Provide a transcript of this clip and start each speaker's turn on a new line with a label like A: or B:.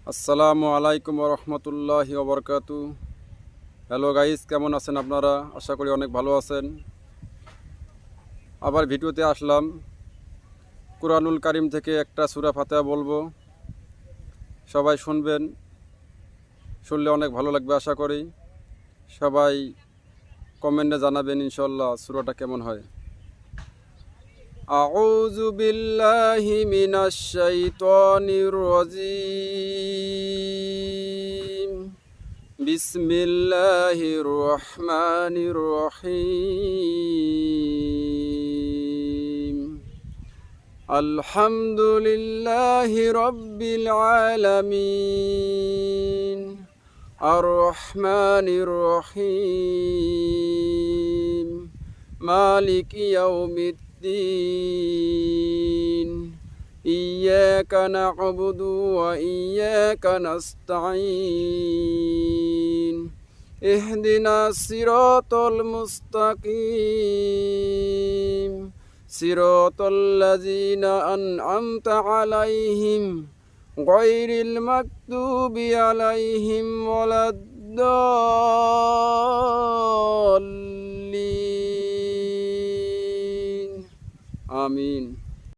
A: আসসালামু আলাইকুম রহমতুল্লাহি ওবরকাতু। হ্যালো গাইস, কেমন আছেন আপনারা? আশা করি অনেক ভালো আছেন। আবার ভিডিওতে আসলাম। কুরআনুল কারীম থেকে একটা সূরা ফাতিহা বলবো, সবাই শুনবেন। শুনলে অনেক ভালো লাগবে আশা করি। সবাই কমেন্টে জানাবেন ইনশাআল্লাহ সূরাটা কেমন হয়। আউযু বিল্লাহি মিনাশ শাইতানির রাজীম। বিসমিল্লাহির রহমানির রহিম। আলহামদুলিল্লাহি রাব্বিল আলামিন। আর রহমানির রহিম। মালিকি ইয়াউমিদ্দিন। ইয়্যাকা না'বুদু ওয়া ইয়্যাকা নাস্তাঈন। ইহদিনাস সিরাতাল মুস্তাকিম। সিরাতাল্লাযীনা আন'আমতা আলাইহিম গায়রিল মাগদুবি আলাইহিম ওয়ালাদ-দাল্লিন। আমিন।